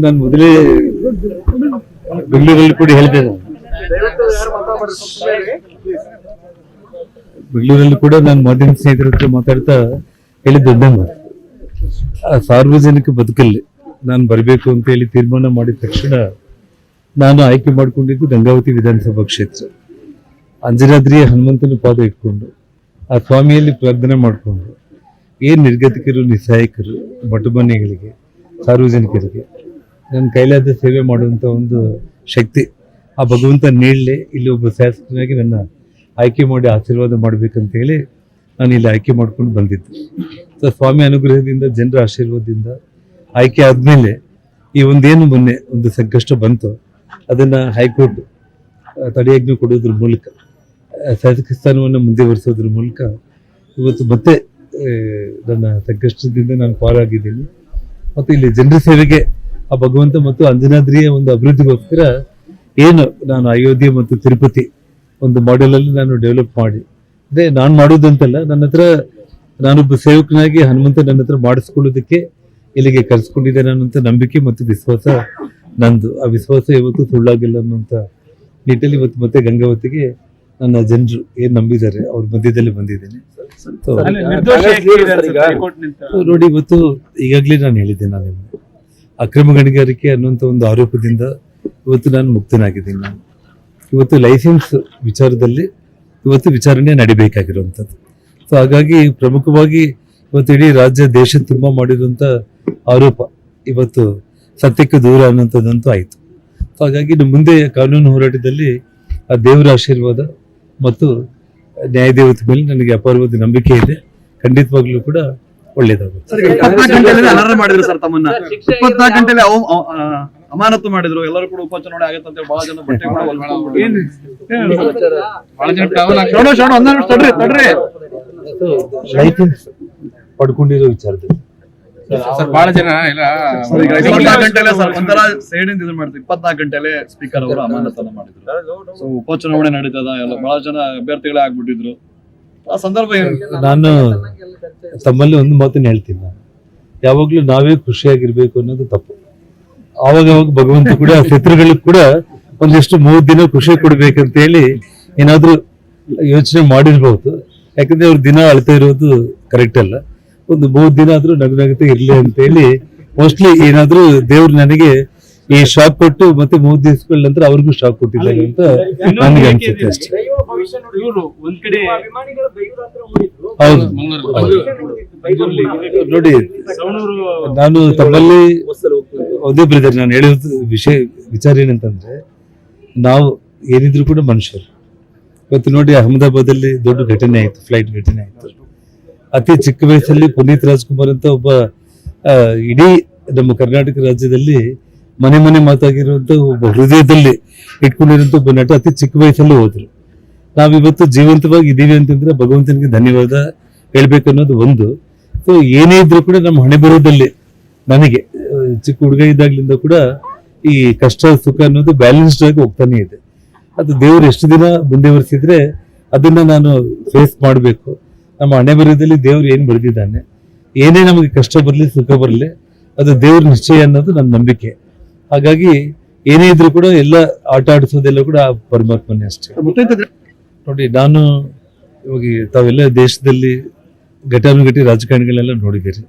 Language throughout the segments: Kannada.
ನಾನು ಮೊದಲೇ ಬೆಂಗಳೂರಲ್ಲಿ ಕೂಡ ಹೇಳಿದೆ. ಬೆಂಗಳೂರಲ್ಲಿ ಕೂಡ ನಾನು ಮಾಧ್ಯಮ ಸ್ನೇಹಿತರ ಹತ್ರ ಮಾತಾಡ್ತಾ ಹೇಳಿದ್ದೆ, ಸಾರ್ವಜನಿಕ ಬದುಕಲ್ಲಿ ನಾನು ಬರಬೇಕು ಅಂತ ಹೇಳಿ ತೀರ್ಮಾನ ಮಾಡಿದ ತಕ್ಷಣ ನಾನು ಆಯ್ಕೆ ಮಾಡಿಕೊಂಡಿದ್ದು ಗಂಗಾವತಿ ವಿಧಾನಸಭಾ ಕ್ಷೇತ್ರ. ಅಂಜನಾದ್ರಿಯ ಹನುಮಂತನ ಪಾದ ಇಟ್ಕೊಂಡು ಆ ಸ್ವಾಮಿಯಲ್ಲಿ ಪ್ರಾರ್ಥನೆ ಮಾಡಿಕೊಂಡು ಏನು ನಿರ್ಗತಿಕರು, ನಿಸ್ಸಹಾಯಕರು, ಮಠಮನೆಗಳಿಗೆ, ಸಾರ್ವಜನಿಕರಿಗೆ ನನ್ನ ಕೈಲಾದ ಸೇವೆ ಮಾಡುವಂಥ ಒಂದು ಶಕ್ತಿ ಆ ಭಗವಂತ ನೀಡಲೇ ಇಲ್ಲಿ ಒಬ್ಬ ಶಾಸಕನಾಗಿ ನನ್ನ ಆಯ್ಕೆ ಮಾಡಿ ಆಶೀರ್ವಾದ ಮಾಡಬೇಕಂತ ಹೇಳಿ ನಾನು ಇಲ್ಲಿ ಆಯ್ಕೆ ಮಾಡ್ಕೊಂಡು ಬಂದಿದ್ದು. ಸೊ ಸ್ವಾಮಿ ಅನುಗ್ರಹದಿಂದ, ಜನರ ಆಶೀರ್ವಾದದಿಂದ ಆಯ್ಕೆ ಆದಮೇಲೆ ಈ ಒಂದೇನು ಮೊನ್ನೆ ಒಂದು ಸಂಕಷ್ಟ ಬಂತು, ಅದನ್ನು ಹೈಕೋರ್ಟ್ ತಡೆಯಾಜ್ಞೆ ಕೊಡೋದ್ರ ಮೂಲಕ ಶಾಸಕ ಸ್ಥಾನವನ್ನು ಮುಂದುವರಿಸೋದ್ರ ಮೂಲಕ ಇವತ್ತು ಮತ್ತೆ ನನ್ನ ಸಂಕಷ್ಟದಿಂದ ನಾನು ಪಾರಾಗಿದ್ದೀನಿ. ಮತ್ತು ಇಲ್ಲಿ ಜನರ ಸೇವೆಗೆ ಆ ಭಗವಂತ ಮತ್ತು ಅಂಜನಾದ್ರಿಯ ಒಂದು ಅಭಿವೃದ್ಧಿಗೋಸ್ಕರ ಏನು ನಾನು ಅಯೋಧ್ಯೆ ಮತ್ತು ತಿರುಪತಿ ಒಂದು ಮಾಡೆಲಲ್ಲಿ ನಾನು ಡೆವಲಪ್ ಮಾಡಿ, ಅದೇ ನಾನು ಮಾಡೋದಂತಲ್ಲ, ನನ್ನ ಹತ್ರ ನಾನೊಬ್ಬ ಸೇವಕನಾಗಿ ಹನುಮಂತ ನನ್ನ ಹತ್ರ ಮಾಡಿಸ್ಕೊಳ್ಳೋದಕ್ಕೆ ಇಲ್ಲಿಗೆ ಕರೆಸ್ಕೊಂಡಿದ್ದೇನೆ ಅನ್ನೋಂಥ ನಂಬಿಕೆ ಮತ್ತು ವಿಶ್ವಾಸ ನಂದು. ಆ ವಿಶ್ವಾಸ ಇವತ್ತು ಸುಳ್ಳಾಗಿಲ್ಲ ಅನ್ನೋಂಥ ನಿಟ್ಟಲ್ಲಿ ಇವತ್ತು ಮತ್ತೆ ಗಂಗಾವತಿಗೆ ನನ್ನ ಜನರು ಏನ್ ನಂಬಿದ್ದಾರೆ ಅವ್ರ ಮಧ್ಯದಲ್ಲಿ ಬಂದಿದ್ದೇನೆ. ನೋಡಿ, ಇವತ್ತು ಈಗಾಗಲೇ ನಾನು ಹೇಳಿದ್ದೆ, ನಾನು ಅಕ್ರಮ ಗಣಿಗಾರಿಕೆ ಅನ್ನುವಂಥ ಒಂದು ಆರೋಪದಿಂದ ಇವತ್ತು ನಾನು ಮುಕ್ತನಾಗಿದ್ದೀನಿ. ನಾನು ಇವತ್ತು ಲೈಸೆನ್ಸ್ ವಿಚಾರದಲ್ಲಿ ಇವತ್ತು ವಿಚಾರಣೆ ನಡಿಬೇಕಾಗಿರುವಂಥದ್ದು. ಸೊ ಹಾಗಾಗಿ ಪ್ರಮುಖವಾಗಿ ಇವತ್ತು ಇಡೀ ರಾಜ್ಯ ದೇಶ ತುಂಬ ಮಾಡಿರುವಂಥ ಆರೋಪ ಇವತ್ತು ಸತ್ಯಕ್ಕೆ ದೂರ ಅನ್ನೋಂಥದ್ದಂತೂ ಆಯಿತು. ಸೊ ಹಾಗಾಗಿ ಮುಂದೆ ಕಾನೂನು ಹೋರಾಟದಲ್ಲಿ ಆ ದೇವರ ಆಶೀರ್ವಾದ ಮತ್ತು ನ್ಯಾಯದೇವತೆ ಮೇಲೆ ನನಗೆ ಅಪಾರವಾದ ನಂಬಿಕೆ ಇದೆ. ಖಂಡಿತವಾಗ್ಲೂ ಕೂಡ ಒಳ್ಳೇದಾಗುತ್ತೆ. 24 ಗಂಟೆಯಲ್ಲಿ ಅಮಾನತು ಮಾಡಿದ್ರು, ಎಲ್ಲರೂ ಕೂಡ ಉಪಚುನಾವಣೆ ಆಗತ್ತೆ ಅಂತ ಬಹಳ ಜನ ಲೈಸೆನ್ಸ್ ಪಡ್ಕೊಂಡಿರೋ ವಿಚಾರದಲ್ಲಿ ಬಹಳ ಜನ 24 ಗಂಟೆಲೆ ಸ್ಪೀಕರ್ ಅವರು ಅಮಾನತನ್ನ ಮಾಡಿದ್ರು. ಸೊ ಉಪಚುನಾವಣೆ ನಡೀತದ, ಎಲ್ಲ ಬಹಳ ಜನ ಅಭ್ಯರ್ಥಿಗಳೇ ಆಗ್ಬಿಟ್ಟಿದ್ರು. ಆ ಸಂದರ್ಭ ನಾನು ತಮ್ಮಲ್ಲಿ ಒಂದು ಮಾತನ್ನ ಹೇಳ್ತೀನಿ, ನಾನು ಯಾವಾಗ್ಲೂ ನಾವೇ ಖುಷಿಯಾಗಿರ್ಬೇಕು ಅನ್ನೋದು ತಪ್ಪು. ಆವಾಗ ಭಗವಂತ ಕೂಡ ಶತ್ರುಗಳಿಗೆ ಕೂಡ ಒಂದಿಷ್ಟು 3 ದಿನ ಖುಷಿ ಕೊಡ್ಬೇಕಂತ ಹೇಳಿ ಏನಾದ್ರೂ ಯೋಚನೆ ಮಾಡಿರ್ಬಹುದು. ಯಾಕಂದ್ರೆ ಅವ್ರ ದಿನ ಅಳ್ತಾ ಇರೋದು ಕರೆಕ್ಟ್ ಅಲ್ಲ. ಒಂದು 3 ದಿನ ಆದ್ರೂ ನಗನಗತೆ ಇರ್ಲಿ ಅಂತ ಹೇಳಿ ಮೋಸ್ಟ್ಲಿ ಏನಾದ್ರೂ ದೇವ್ರು ನನಗೆ ಈ ಶಾಕ್ ಕೊಟ್ಟು ಮತ್ತೆ 3 ದಿವಸಗಳ ನಂತರ ಅವ್ರಿಗೂ ಶಾಕ್ ಕೊಟ್ಟಿದ್ದಾರೆ ಅಂತ ನನಗೆ ಅನ್ಸುತ್ತೆ ಅಷ್ಟೇ. ಹೌದು, ನೋಡಿ, ನಾನು ತಮ್ಮಲ್ಲಿ ಒಂದೇ ಬ್ರದರ್, ನಾನು ಹೇಳೋದು ವಿಚಾರ ಏನಂತಂದ್ರೆ, ನಾವು ಏನಿದ್ರು ಕೂಡ ಮನುಷ್ಯರು. ಇವತ್ತು ನೋಡಿ, ಅಹಮದಾಬಾದಲ್ಲಿ ದೊಡ್ಡ ಘಟನೆ ಆಯ್ತು, ಫ್ಲೈಟ್ ಘಟನೆ ಆಯ್ತು. ಅತಿ ಚಿಕ್ಕ ವಯಸ್ಸಲ್ಲಿ ಪುನೀತ್ ರಾಜ್ಕುಮಾರ್ ಅಂತ ಒಬ್ಬ ಇಡೀ ನಮ್ಮ ಕರ್ನಾಟಕ ರಾಜ್ಯದಲ್ಲಿ ಮನೆ ಮನೆ ಮಾತಾಗಿರುವಂತ ಒಬ್ಬ ಹೃದಯದಲ್ಲಿ ಇಟ್ಕೊಂಡಿರುವಂತ ಒಬ್ಬ ನಟ ಅತಿ ಚಿಕ್ಕ ವಯಸ್ಸಲ್ಲಿ ಹೋದ್ರು. ನಾವಿವತ್ತು ಜೀವಂತವಾಗಿ ಇದೀವಿ ಅಂತಂದ್ರೆ ಭಗವಂತನಿಗೆ ಧನ್ಯವಾದ ಹೇಳ್ಬೇಕನ್ನೋದು ಒಂದು. ಸೊ ಏನೇ ಇದ್ರು ಕೂಡ ನಮ್ಮ ಹಣೆ ಬರೋದಲ್ಲಿ ನನಗೆ ಚಿಕ್ಕ ಹುಡುಗ ಇದ್ದಾಗ್ಲಿಂದ ಕೂಡ ಈ ಕಷ್ಟ ಸುಖ ಅನ್ನೋದು ಬ್ಯಾಲೆನ್ಸ್ಡ್ ಆಗಿ ಹೋಗ್ತಾನೆ ಇದೆ. ಅದು ದೇವರು ಎಷ್ಟು ದಿನ ಮುಂದುವರಿಸಿದ್ರೆ ಅದನ್ನ ನಾನು ಫೇಸ್ ಮಾಡಬೇಕು. ನಮ್ಮ ಹಣೆ ಬರೋದಲ್ಲಿ ದೇವ್ರು ಏನ್ ಬರೆದಿದ್ದಾನೆ, ಏನೇ ನಮಗೆ ಕಷ್ಟ ಬರಲಿ ಸುಖ ಬರಲಿ ಅದು ದೇವ್ರ ನಿಶ್ಚಯ ಅನ್ನೋದು ನನ್ನ ನಂಬಿಕೆ. ಹಾಗಾಗಿ ಏನೇ ಇದ್ರು ಕೂಡ ಎಲ್ಲ ಆಟ ಆಡಿಸೋದೆಲ್ಲ ಕೂಡ ಪರಮಾತ್ಮನೇ ಅಷ್ಟೇ. ನೋಡಿ, ನಾನು ಇವಾಗ ತಾವೆಲ್ಲ ದೇಶದಲ್ಲಿ ಘಟಾನುಘಟಿ ರಾಜಕಾರಣಿಗಳೆಲ್ಲ ನೋಡಿದ್ದೀರಿ,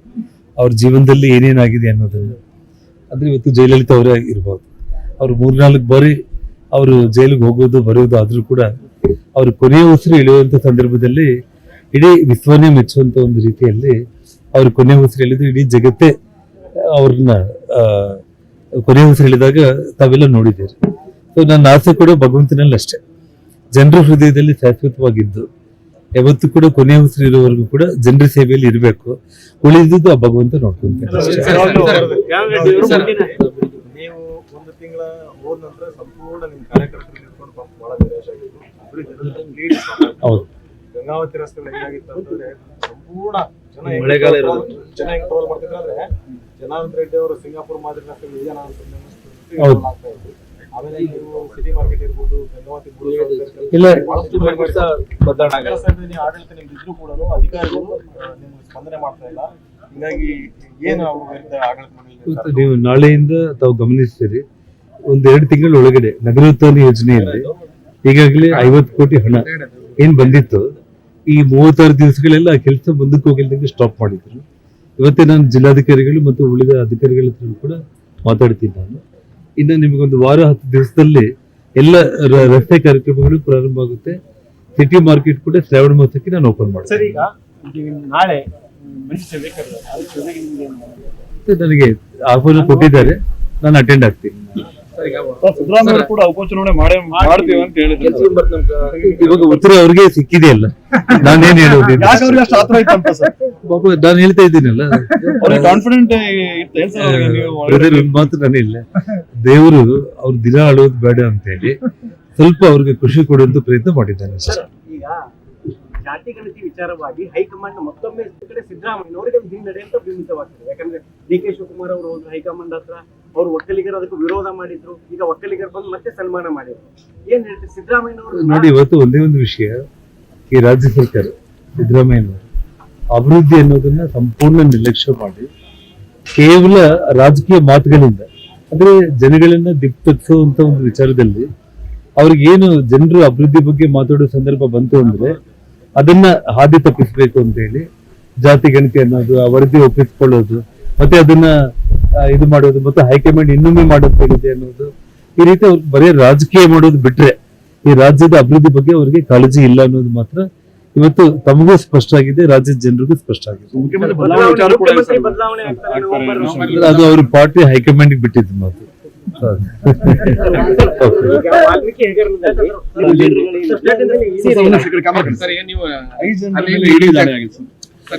ಅವ್ರ ಜೀವನದಲ್ಲಿ ಏನೇನಾಗಿದೆ ಅನ್ನೋದನ್ನ. ಅಂದ್ರೆ ಇವತ್ತು ಜಯಲಲಿತಾ ಅವರೇ ಇರ್ಬೋದು, ಅವ್ರು 3-4 ಬಾರಿ ಅವರು ಜೈಲಿಗೆ ಹೋಗೋದು ಬರೋದು ಆದ್ರೂ ಕೂಡ ಅವ್ರ ಕೊನೆಯ ಉಸಿರು ಇಳಿಯುವಂತ ಸಂದರ್ಭದಲ್ಲಿ ಇಡೀ ವಿಶ್ವನೇ ಮೆಚ್ಚುವಂತ ಒಂದು ರೀತಿಯಲ್ಲಿ ಅವ್ರ ಕೊನೆಯ ಉಸಿರು ಎಳೆದು ಇಡೀ ಜಗತ್ತೇ ಅವ್ರನ್ನ ಕೊನೆಯ ಉಸಿರು ಎಳೆದಾಗ ತಾವೆಲ್ಲ ನೋಡಿದ್ದೀರಿ. ಸೊ ನನ್ನ ಆಸೆ ಕೂಡ ಭಗವಂತನಲ್ಲಿ ಅಷ್ಟೇ, ಜನರ ಹೃದಯದಲ್ಲಿ ಶಾಶ್ವತವಾಗಿದ್ದು ಯಾವತ್ತೂ ಕೂಡ ಕೊನೆಯ ಉಸಿರು ಇರೋವರೆಗೂ ಕೂಡ ಜನರ ಸೇವೆಯಲ್ಲಿ ಇರಬೇಕು. ಉಳಿದಿದ್ದು ಆ ಭಗವಂತ ನೋಡ್ಕೊಂತಾರೆ. ನೀವು ಒಂದು ತಿಂಗಳ ಹೋದ ನಂತರ ಸಂಪೂರ್ಣ ನಿಮ್ಮ ಕಾರ್ಯಕರ್ತರು ಇಟ್ಕೊಂಡು ಬಹಳ ನಿರಾಶೆ ಆಗಿತ್ತು. ಹೌದು, ಗಂಗಾವತಿ ರಸ್ತೆಗಳು ಹೇಗಾಗಿತ್ತು ಅಂತಂದ್ರೆ ಸಂಪೂರ್ಣ ಜನ ಮಳೆಗಾಲ ಇರೋದು ಜನ ಹೆಂಗ್ ಟ್ರೋಲ್ ಮಾಡ್ತಿದ್ರು ಅಂದ್ರೆ, ಜನಾರ್ದನ್ ರೆಡ್ಡಿ ಅವರು ಸಿಂಗಾಪುರ್ ಮಾದರಿ ರಸ್ತೆ ವಿಜಯನ ಆಗ್ತಾ ಇದ್ರು. ಆಮೇಲೆ ನೀವು ಸಿಟಿ ಮಾರ್ಕೆಟ್ ಇರ್ಬೋದು, ಗಂಗಾವತಿ ಆಡಳಿತ ನಿಮ್ದಿದ್ರು ಕೂಡ ಅಧಿಕಾರಿಗಳು ನಿಮ್ಗೆ ಸ್ಪಂದನೆ ಮಾಡ್ತಾ ಇಲ್ಲ. ಹೀಗಾಗಿ ಏನು ಅವ್ರ ವಿರುದ್ಧ ಆಡಳಿತ ಮಂಡಳಿ ಇವತ್ತು ನೀವು ನಾಳೆಯಿಂದ ತಾವು ಗಮನಿಸ್ತೀರಿ, ಒಂದೆರಡು ತಿಂಗಳ ಒಳಗಡೆ ನಗರೋತ್ಥಾನ ಯೋಜನೆಯಲ್ಲಿ ಈಗಾಗಲೇ 50 ಕೋಟಿ ಹಣ ಏನ್ ಬಂದಿತ್ತು, ಈ 36 ದಿವಸಗಳೆಲ್ಲ ಆ ಕೆಲಸ ಮುಂದಕ್ಕೆ ಹೋಗಿಲ್ದಂಗೆ ಸ್ಟಾಪ್ ಮಾಡಿದ್ರು. ಇವತ್ತೇ ನಾನು ಜಿಲ್ಲಾಧಿಕಾರಿಗಳು ಮತ್ತು ಉಳಿದ ಅಧಿಕಾರಿಗಳ ಹತ್ರ ಕೂಡ ಮಾತಾಡ್ತೀನಿ. ನಾನು ಇನ್ನು ನಿಮಗೊಂದು ವಾರ 10 ದಿವಸದಲ್ಲಿ ಎಲ್ಲ ರಸ್ತೆ ಕಾರ್ಯಕ್ರಮಗಳು ಪ್ರಾರಂಭ ಆಗುತ್ತೆ. ಸಿಟಿ ಮಾರ್ಕೆಟ್ ಕೂಡ ಶ್ರಾವಣ ಮಾಸಕ್ಕೆ ನಾನು ಓಪನ್ ಸರ್, ಮಾಡ್ತೀನಿ. ಈಗ ನಾಳೆ ಮಿನಿಸ್ಟರ್ ಬೇಕಾದ್ರೆ ನನಗೆ ಆಹ್ವಾನ ಕೊಟ್ಟಿದ್ದಾರೆ, ನಾನು ಅಟೆಂಡ್ ಆಗ್ತೀನಿ. ಸಿದ್ದರಾಮಯ್ಯ ಕೂಡ ಉಪಚುನಾವಣೆ ಮಾಡ್ತೀವಿ ಅಂತ ಹೇಳಿದ್ರು. ಇವಾಗ ಉತ್ತರ ಅವ್ರಿಗೆ ಸಿಕ್ಕಿದೆಯಲ್ಲ, ನಾನೇನ್ ಹೇಳೋದು? ಯಾಕೆ ಅವ್ರಿಗೆ ಅಷ್ಟು ಆತರ ಇತ್ತಂತ ಸರ್? ಪಾಪ ನಾನು ಹೇಳ್ತಾ ಇದ್ದೀನಲ್ಲ, ಅವ್ರಿಗೆ ಕಾನ್ಫಿಡೆಂಟ್ ಇತ್ತು ಏನ್ ಸರ್ ಅವ್ರಿಗೆ ನೀವು ಬ್ರದರ್, ಒಂದ್ ಮಾತು ನಾನು ಇಲ್ಲ, ದೇವರು ಅವ್ರ ದಿನ ಅಳೋದು ಬೇಡ ಅಂತ ಹೇಳಿ ಸ್ವಲ್ಪ ಅವ್ರಿಗೆ ಖುಷಿ ಕೊಡುವಂತ ಪ್ರಯತ್ನ ಮಾಡಿದ್ದಾನೆ ಸರ್. ಈಗ ಜಾತಿ ಗಣತಿ ವಿಚಾರವಾಗಿ ಹೈಕಮಾಂಡ್ ಮತ್ತೊಮ್ಮೆ ಈ ಕಡೆ ಸಿದ್ದರಾಮಯ್ಯನವರಿಗೆ ಹಿನ್ನಡೆ ಅಂತ ಬಿಂಬಿತವಾಗ್ತದೆ. ಯಾಕಂದ್ರೆ ಡಿ ಕೆ ಶಿವಕುಮಾರ್ ಅವರು ಹೋದ್ರು ಹೈಕಮಾಂಡ್ ಹತ್ರ, ಅವರು ಒಕ್ಕಲಿಗರು ಅದಕ್ಕೆ ವಿರೋಧ ಮಾಡಿದ್ರು, ಈಗ ಒಕ್ಕಲಿಗರು ಬಂದು ಮತ್ತೆ ಸನ್ಮಾನ ಮಾಡಿದ್ರು. ಏನ್ ಹೇಳ್ತೀವಿ ಸಿದ್ದರಾಮಯ್ಯನವರು? ನೋಡಿ, ಇವತ್ತು ಒಂದೇ ಒಂದು ವಿಷಯ, ಈ ರಾಜ್ಯ ಸರ್ಕಾರ ಸಿದ್ದರಾಮಯ್ಯನವರು ಅಭಿವೃದ್ಧಿ ಅನ್ನೋದನ್ನ ಸಂಪೂರ್ಣ ನಿರ್ಲಕ್ಷ್ಯ ಮಾಡಿ ಕೇವಲ ರಾಜಕೀಯ ಮಾತುಗಳಿಂದ, ಅಂದ್ರೆ ಜನಗಳನ್ನ ದಿಕ್ತಪ್ಪಿಸುವಂತ ಒಂದು ವಿಚಾರದಲ್ಲಿ ಅವ್ರಿಗೇನು ಜನರು ಅಭಿವೃದ್ಧಿ ಬಗ್ಗೆ ಮಾತಾಡೋ ಸಂದರ್ಭ ಬಂತು ಅಂದ್ರೆ ಅದನ್ನ ಹಾದಿ ತಪ್ಪಿಸ್ಬೇಕು ಅಂತ ಹೇಳಿ ಜಾತಿ ಗಣತಿ ಅನ್ನೋದು, ಆ ವರದಿ ಒಪ್ಪಿಸ್ಕೊಳ್ಳೋದು, ಮತ್ತೆ ಅದನ್ನ ಇದು ಮಾಡೋದು, ಮತ್ತೆ ಹೈಕಮಾಂಡ್ ಇನ್ನೊಮ್ಮೆ ಮಾಡೋದು ಹೇಳಿದೆ ಅನ್ನೋದು, ಈ ರೀತಿ ಅವ್ರಿಗೆ ಬರೀ ರಾಜಕೀಯ ಮಾಡೋದು ಬಿಟ್ರೆ ಈ ರಾಜ್ಯದ ಅಭಿವೃದ್ಧಿ ಬಗ್ಗೆ ಅವ್ರಿಗೆ ಕಾಳಜಿ ಇಲ್ಲ ಅನ್ನೋದು ಮಾತ್ರ ಇವತ್ತು ತಮಗೂ ಸ್ಪಷ್ಟ ಆಗಿದೆ, ರಾಜ್ಯದ ಜನರಿಗೂ ಸ್ಪಷ್ಟ ಆಗಿದೆ. ಮುಖ್ಯಮಂತ್ರಿ ಬದಲಾವಣೆ ವಿಚಾರ ಕೂಡ ಇದೆ ಸರ್. ಬದಲಾವಣೆ ಆಗ್ತಾರೆ ಆಗ್ತಾರೆ. ಅದು ಅವ್ರ ಪಾರ್ಟಿ ಹೈಕಮಾಂಡ್ ಬಿಟ್ಟಿದ್ದು ಮಾತು. ಈಗ ವಾಲ್ಮೀಕಿ ಹೆಗರಣದಲ್ಲಿ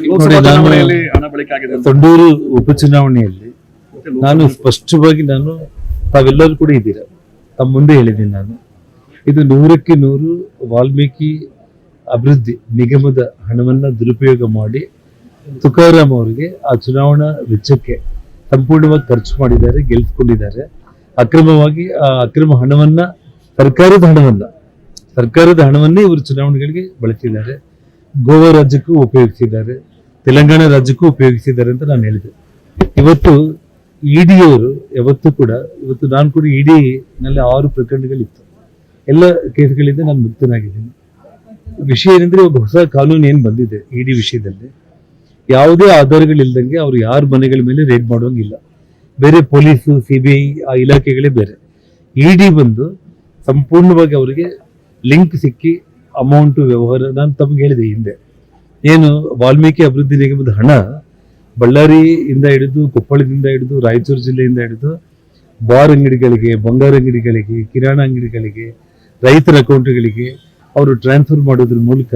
ಲೋಕಸಭಾ ಚುನಾವಣೆಯಲ್ಲಿ ಹಣ ಬಳಕೆ ಆಗಿದೆ ಅಂತ. ತೊಂಡೂರು ಉಪಚುನಾವಣೆಯಲ್ಲಿ ನಾನು ಸ್ಪಷ್ಟವಾಗಿ ತಾವೆಲ್ಲರೂ ಕೂಡ ಇದ್ದೀರಾ, ತಮ್ಮ ಮುಂದೆ ಹೇಳಿದ್ದೀನಿ ನಾನು, ಇದು 100ಕ್ಕೆ 100 ವಾಲ್ಮೀಕಿ ಅಭಿವೃದ್ಧಿ ನಿಗಮದ ಹಣವನ್ನ ದುರುಪಯೋಗ ಮಾಡಿ ತುಕಾರಾಮ್ ಅವರಿಗೆ ಆ ಚುನಾವಣಾ ವೆಚ್ಚಕ್ಕೆ ಸಂಪೂರ್ಣವಾಗಿ ಖರ್ಚು ಮಾಡಿದ್ದಾರೆ, ಗೆಲ್ಸ್ಕೊಂಡಿದ್ದಾರೆ. ಅಕ್ರಮವಾಗಿ ಆ ಅಕ್ರಮ ಹಣವನ್ನ ಸರ್ಕಾರದ ಹಣವನ್ನೇ ಇವರು ಚುನಾವಣೆಗಳಿಗೆ ಬಳಸಿದ್ದಾರೆ. ಗೋವಾ ರಾಜ್ಯಕ್ಕೂ ಉಪಯೋಗಿಸಿದ್ದಾರೆ, ತೆಲಂಗಾಣ ರಾಜ್ಯಕ್ಕೂ ಉಪಯೋಗಿಸಿದ್ದಾರೆ ಅಂತ ನಾನು ಹೇಳಿದೆ. ಇವತ್ತು ಇಡಿಯವರು ಯಾವತ್ತೂ ಕೂಡ, ಇವತ್ತು ನಾನು ಕೂಡ ಇಡಿ ನಲ್ಲಿ 6 ಪ್ರಕರಣಗಳಿತ್ತು, ಎಲ್ಲ ಕೇಸ್ಗಳಿಂದ ನಾನು ಮುಕ್ತನಾಗಿದ್ದೀನಿ. ವಿಷಯ ಏನಂದ್ರೆ ಇವಾಗ ಹೊಸ ಕಾನೂನು ಏನ್ ಬಂದಿದೆ ಇಡಿ ವಿಷಯದಲ್ಲಿ, ಯಾವುದೇ ಆಧಾರಗಳಿಲ್ದಂಗೆ ಅವ್ರು ಯಾರ ಮನೆಗಳ ಮೇಲೆ ರೇಡ್ ಮಾಡುವಂಗಿಲ್ಲ. ಬೇರೆ ಪೊಲೀಸು, ಸಿಬಿಐ ಆ ಇಲಾಖೆಗಳೇ ಬೇರೆ. ಇಡಿ ಬಂದು ಸಂಪೂರ್ಣವಾಗಿ ಅವರಿಗೆ ಲಿಂಕ್ ಸಿಕ್ಕಿ ಅಮೌಂಟ್ ವ್ಯವಹಾರ, ನಾನು ತಮಗೆ ಹೇಳಿದೆ ಹಿಂದೆ, ಏನು ವಾಲ್ಮೀಕಿ ಅಭಿವೃದ್ಧಿ ನಿಗಮದ ಹಣ ಬಳ್ಳಾರಿಯಿಂದ ಹಿಡಿದು, ಕೊಪ್ಪಳದಿಂದ ಹಿಡಿದು, ರಾಯಚೂರು ಜಿಲ್ಲೆಯಿಂದ ಹಿಡಿದು ಬಾರ್ ಅಂಗಡಿಗಳಿಗೆ, ಬಂಗಾರ ಅಂಗಡಿಗಳಿಗೆ, ಕಿರಾಣ ಅಂಗಡಿಗಳಿಗೆ, ರೈತರ ಅಕೌಂಟ್ಗಳಿಗೆ ಅವರು ಟ್ರಾನ್ಸ್ಫರ್ ಮಾಡೋದ್ರ ಮೂಲಕ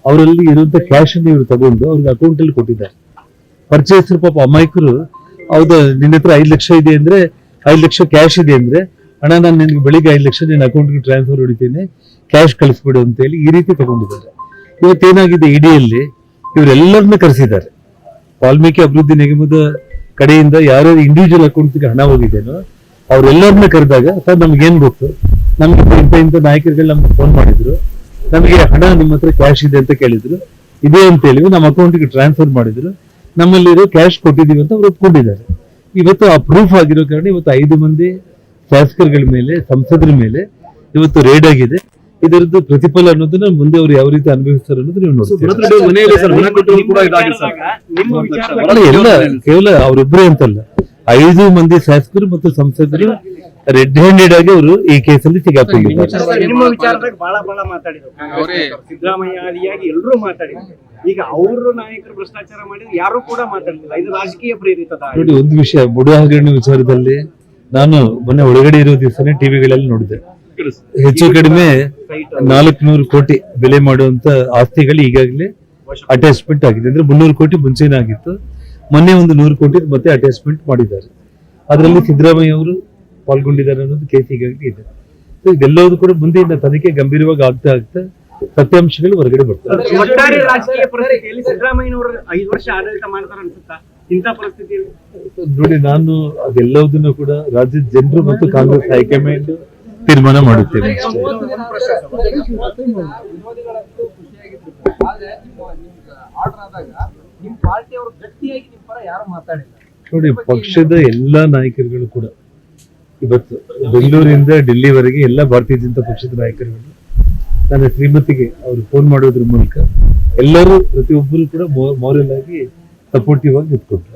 ಅವರಲ್ಲಿ ಇರುವಂತ ಕ್ಯಾಶ್ ಅನ್ನು ಇವರು ತಗೊಂಡು ಅವ್ರಿಗೆ ಅಕೌಂಟ್ ಅಲ್ಲಿ ಕೊಟ್ಟಿದ್ದಾರೆ. ಪರ್ಚೇಸರ್ ಪಾಪ ಅಮಾಯಕರು, ಹೌದಾ ನಿನ್ನ ಹತ್ರ 5 ಲಕ್ಷ ಇದೆ ಅಂದ್ರೆ, 5 ಲಕ್ಷ ಕ್ಯಾಶ್ ಇದೆ ಅಂದ್ರೆ, ಹಣ ನಾನು ನಿನ್ಗೆ ಬೆಳಿಗ್ಗೆ 5 ಲಕ್ಷ ನಿನ್ನ ಅಕೌಂಟ್ಗೆ ಟ್ರಾನ್ಸ್ಫರ್ ಹೊಡಿತೀನಿ, ಕ್ಯಾಶ್ ಕಳಿಸ್ಬಿಡು ಅಂತ ಹೇಳಿ ಈ ರೀತಿ ತಗೊಂಡಿದ್ದಾರೆ. ಇವತ್ತೇನಾಗಿದೆ, ಇಡಿಯಲ್ಲಿ ಇವರೆಲ್ಲರನ್ನ ಕರೆಸಿದ್ದಾರೆ. ವಾಲ್ಮೀಕಿ ಅಭಿವೃದ್ಧಿ ನಿಗಮದ ಕಡೆಯಿಂದ ಯಾರ್ಯಾರು ಇಂಡಿವಿಜುವಲ್ ಅಕೌಂಟ್ಗೆ ಹಣ ಹೋಗಿದ್ದೇನೋ ಅವರೆಲ್ಲರನ್ನ ಕರೆದಾಗ, ಸರ್ ನಮ್ಗೇನ್ ಗೊತ್ತು, ನಮ್ಗೆ ಇಂಥ ನಾಯಕರುಗಳು ನಮ್ಗೆ ಫೋನ್ ಮಾಡಿದ್ರು, ನಮಗೆ ಹಣ ನಿಮ್ಮ ಹತ್ರ ಕ್ಯಾಶ್ ಇದೆ ಅಂತ ಕೇಳಿದ್ರು, ಇದೆ ಅಂತ ಹೇಳಿ ನಮ್ಮ ಅಕೌಂಟ್ಗೆ ಟ್ರಾನ್ಸ್ಫರ್ ಮಾಡಿದ್ರು, ನಮ್ಮಲ್ಲಿರೋ ಕ್ಯಾಶ್ ಕೊಟ್ಟಿದೀವಿ ಅಂತ ಅವ್ರು ಒಪ್ಕೊಂಡಿದ್ದಾರೆ. ಇವತ್ತು ಆ ಪ್ರೂಫ್ ಆಗಿರೋ ಕಾರಣ ಇವತ್ತು 5 ಮಂದಿ ಶಾಸಕರುಗಳ ಮೇಲೆ, ಸಂಸದರ ಮೇಲೆ ಇವತ್ತು ರೇಡ್ ಆಗಿದೆ. ಇದರದ್ದು ಪ್ರತಿಫಲ ಅನ್ನೋದನ್ನ ಮುಂದೆ ಅವ್ರು ಯಾವ ರೀತಿ ಅನುಭವಿಸ್ತಾರೆ ಅನ್ನೋದು ನೀವು ನೋಡ್ತೀವಿ. ಮನೆಯಲ್ಲಿ ಸರ್ ಹಣ ಕೊಟ್ಟರು ಕೂಡ ಇದಾಗಿದೆ ಸರ್. ನಿಮ್ಮ ವಿಚಾರ ಅಲ್ಲ, ಎಲ್ಲ ಕೇವಲ ಅವರಿಬ್ಬರೇ ಅಂತಲ್ಲ, 5 ಮಂದಿ ಶಾಸಕರು ಮತ್ತು ಸಂಸದರು ರೆಡ್ ಹ್ಯಾಂಡೆಡ್ ಆಗಿ ಅವರು ಈ ಕೇಸಲ್ಲಿ ಸಿಗಾಕೊಂಡಿದ್ದಾರೆ. ನಿಮ್ಮ ವಿಚಾರದಾಗ ಬಹಳ ಮಾತಾಡಿದ್ರು ಸಿದ್ದರಾಮಯ್ಯ ಆದಿಯಾಗಿ ಎಲ್ಲರೂ ಮಾತಾಡಿದ್ರು. ಈಗ ಅವರು ನಾಯಕರು ಭ್ರಷ್ಟಾಚಾರ ಮಾಡಿದ್ರು, ಯಾರು ಕೂಡ ಮಾತಾಡ್ತಿಲ್ಲ. ಇದು ರಾಜಕೀಯ ಪ್ರೇರಿತ ದಾಳಿ. ನೋಡಿ, ಒಂದು ವಿಷಯ, ಬುಡ ಹಗರಣ ವಿಚಾರದಲ್ಲಿ ನಾನು ಮೊನ್ನೆ ಒಳಗಡೆ ಇರೋ ದಿವಸನೇ ಟಿವಿಗಳಲ್ಲಿ ನೋಡಿದೆ, ಹೆಚ್ಚು ಕಡಿಮೆ 400 ಕೋಟಿ ಬೆಲೆ ಮಾಡುವಂತ ಆಸ್ತಿಗಳು ಈಗಾಗಲೇ ಅಟ್ಯಾಚ್ಮೆಂಟ್ ಆಗಿದೆ. ಅಂದ್ರೆ 300 ಕೋಟಿ ಮುಂಚೆನೇ ಆಗಿತ್ತು, ಮೊನ್ನೆ ಒಂದು 100 ಕೋಟಿ ಮತ್ತೆ ಅಟ್ಯಾಚ್ಮೆಂಟ್ ಮಾಡಿದ್ದಾರೆ. ಅದರಲ್ಲಿ ಸಿದ್ದರಾಮಯ್ಯ ಅವರು ಪಾಲ್ಗೊಂಡಿದ್ದಾರೆ ಅನ್ನೋದು ಕೇಸ್ ಈಗಾಗಲೇ ಇದೆ. ಇದೆಲ್ಲವೂ ಕೂಡ ಮುಂದೆ ತನಿಖೆ ಗಂಭೀರವಾಗಿ ಆಗ್ತಾ ಸತ್ಯಾಂಶಗಳು ಹೊರಗಡೆ ಬರ್ತವೆ. ಒಟ್ಟಾರೆ ರಾಜಕೀಯ ಪರಿಸ್ಥಿತಿಯಲ್ಲಿ ಸಿದ್ದರಾಮಯ್ಯನವರು 5 ವರ್ಷ ಆಡಳಿತ ಮಾಡ್ತಾರೆ ಅನ್ಸುತ್ತಾ ಇಂಥ ಪರಿಸ್ಥಿತಿಯಲ್ಲಿ? ನೋಡಿ, ನಾನು ಅದೆಲ್ಲದನ್ನು ಕೂಡ ರಾಜ್ಯದ ಜನರು ಮತ್ತು ಕಾಂಗ್ರೆಸ್ ಹೈಕಮಾಂಡ್ ತೀರ್ಮಾನ ಮಾಡುತ್ತೇವೆ. ನಿಮ್ ಪಾರ್ಟಿ ಅವರು ಗಟ್ಟಿಯಾಗಿ ನಿಮ್ ಪರ ಯಾರು ಮಾತಾಡಿಲ್ಲ. ನೋಡಿ, ಪಕ್ಷದ ಎಲ್ಲಾ ನಾಯಕರುಗಳು ಕೂಡ ಇವತ್ತು ಬೆಂಗಳೂರಿಂದ ಡೆಲ್ಲಿವರೆಗೆ ಎಲ್ಲ ಭಾರತೀಯ ಜನತಾ ಪಕ್ಷದ ನಾಯಕರುಗಳು ನನ್ನ ಶ್ರೀಮತಿಗೆ ಅವರು ಫೋನ್ ಮಾಡೋದ್ರ ಮೂಲಕ ಎಲ್ಲರೂ ಪ್ರತಿಯೊಬ್ಬರು ಕೂಡ ಮೋರಲ್ ಆಗಿ ಸಪೋರ್ಟಿವ್ ಆಗಿ ನಿಂತ್ಕೊಂಡ್ರು.